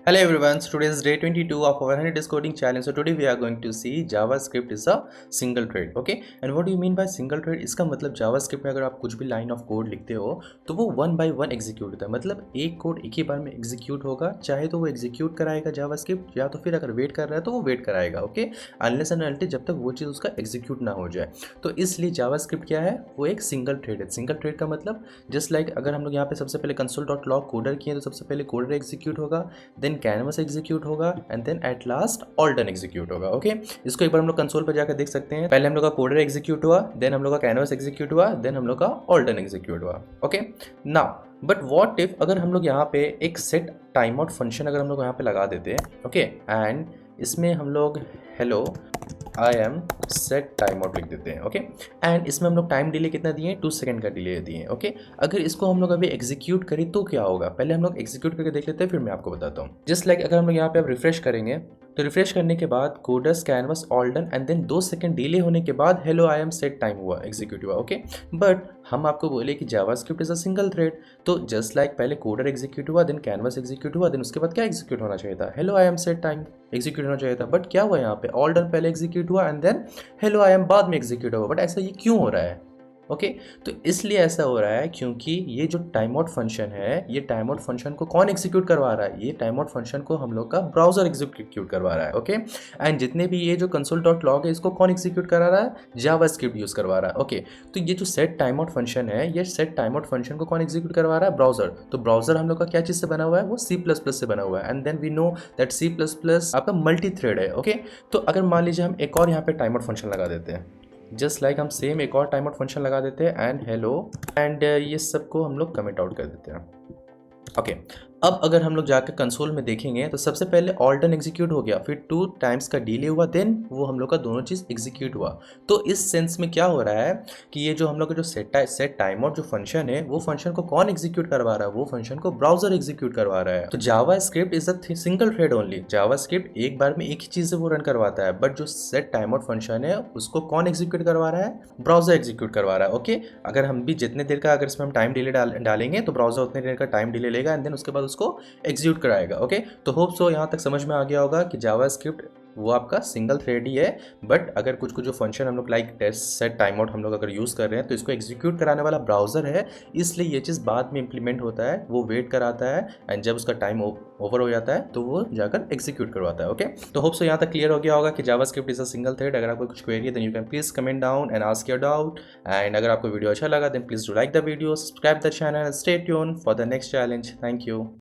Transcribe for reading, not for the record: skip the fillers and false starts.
Hello everyone, so today is day 22 of our 100 days coding challenge. So today we are going to see JavaScript is a single thread, okay? And what do you mean by single thread? इसका मतलब JavaScript में अगर आप कुछ भी line of code लिखते हो तो वो वन बाय वन एग्जीक्यूट होता है, मतलब एक कोड एक ही बार में एग्जीक्यूट होगा, चाहे तो वो एग्जीक्यूट कराएगा JavaScript या तो फिर अगर वेट कर रहा है तो वो वेट कराएगा, ओके? अनलेस एंड अनटिल जब तक वो चीज़ उसका एग्जीक्यूट ना हो जाए। तो इसलिए JavaScript क्या है, वो एक सिंगल थ्रेड है। सिंगल थ्रेड का मतलब जस्ट लाइक अगर हम लोग यहाँ पे सबसे पहले console.log कोडर किए तो सबसे पहले कोडर एग्जीक्यूट होगा, देन कैनवस एग्जीक्यूट होगा and then at last all done execute होगा, ओके? इसको एक बार हम लोग कंसोल पर जाकर देख सकते हैं। पहले हम लोग का कोडर एग्जीक्यूट हुआ, देन हम लोग का कैनवस एग्जीक्यूट हुआ, देन हम लोग का ऑल डन एग्जीक्यूट हुआ, okay? Now but what if अगर हम लोग यहाँ पे एक सेट टाइम आउट फंक्शन अगर हम लोग यहाँ पे लगा देते हैं, ओके? एंड इसमें हम लोग hello I am set time out लिख देते हैं, ओके? एंड इसमें हम लोग टाइम डिले कितना दिए, 2 सेकंड का डिले दिए, ओके? अगर इसको हम लोग अभी एग्जीक्यूट करें तो क्या होगा, पहले हम लोग एग्जीक्यूट करके देख लेते हैं, फिर मैं आपको बताता हूँ। जस्ट लाइक अगर हम लोग यहाँ पे अब रिफ्रेश करेंगे तो रिफ्रेश करने के बाद coders canvas all done and then 2 second delay होने के बाद hello I am set time हुआ, एग्जीक्यूट हुआ, ओके? बट हम आपको बोले कि JavaScript is a single thread, तो जस्ट लाइक पहले कोडर एग्जीक्यूट हुआ, देन कैनवस एग्जीक्यूट हुआ, देन उसके बाद क्या एग्जीक्यूट होना चाहिए था, hello I am set time execute होना चाहिए था। बट क्या हुआ यहाँ पे, ऑल डन पहले एग्जीक्यूट हुआ and then hello I am बाद में एग्जीक्यूट हुआ। बट ऐसा ये क्यों हो रहा है, ओके? तो इसलिए ऐसा हो रहा है क्योंकि ये जो टाइम आउट फंक्शन है, ये टाइम आउट फंक्शन को कौन एग्जीक्यूट करवा रहा है, ये टाइम आउट फंक्शन को हम लोग का ब्राउजर एग्जीक्यूट करवा रहा है, ओके? एंड जितने भी ये जो console.log है इसको कौन एग्जीक्यूट करा रहा है, जावास्क्रिप्ट यूज करवा रहा है, ओके? तो ये जो सेट टाइम आउट फंक्शन है, ये सेट टाइम आउट फंक्शन को कौन एग्जीक्यूट करवा रहा है, ब्राउजर। तो ब्राउजर हम लोग का क्या चीज से बना हुआ है, वो C++ से बना हुआ है and then we know that C++ आपका मल्टी थ्रेड है, ओके? तो अगर मान लीजिए हम एक और यहाँ पे टाइम आउट फंक्शन लगा देते हैं, जस्ट लाइक हम सेम एक और टाइम आउट फंक्शन लगा देते हैं एंड हेलो एंड ये सबको हम लोग कमेंट आउट कर देते हैं, ओके? अब अगर हम लोग जाकर कंसोल में देखेंगे तो सबसे पहले ऑल डन एग्जीक्यूट हो गया, फिर 2 टाइम्स का डिले हुआ, देन वो हम लोग का दोनों चीज़ एग्जीक्यूट हुआ। तो इस सेंस में क्या हो रहा है कि ये जो हम लोग का जो सेट टाइम आउट जो फंक्शन है, वो फंक्शन को कौन एग्जीक्यूट करवा रहा है, वो फंक्शन को ब्राउजर एग्जीक्यूट करवा रहा है। तो JavaScript is a single thread only, JavaScript एक बार में एक ही चीज़ से वो रन करवाता है, बट जो सेट टाइम आउट फंक्शन है उसको कौन एग्जीक्यूट करवा रहा है, ब्राउजर एग्जीक्यूट करवा रहा है, ओके? अगर हम भी जितने देर का अगर इसमें हम टाइम डिले डालेंगे तो ब्राउजर उतने देर का टाइम डिले लेगा एंड देन उसके बाद उसको एग्जीक्यूट कराएगा, ओके? तो होप सो यहाँ तक समझ में आ गया होगा कि जावास्क्रिप्ट वो आपका सिंगल थ्रेड ही है, बट अगर कुछ कुछ जो फंक्शन हम लोग like test set time out हम लोग अगर यूज़ कर रहे हैं तो इसको एग्जीक्यूट कराने वाला ब्राउजर है, इसलिए ये चीज़ बाद में इंप्लीमेंट होता है, वो वेट कराता है एंड जब उसका टाइम ओवर हो जाता है तो वो जाकर एग्जीक्यूट करवाता है, ओके? तो होप सो यहाँ तक क्लियर हो गया होगा कि JavaScript is a single thread. अगर आपको कुछ क्वेरी है then you can please comment down and ask your doubt, and अगर आपको वीडियो अच्छा लगा then please do like the video, subscribe the channel, stay tune for the next challenge. Thank you.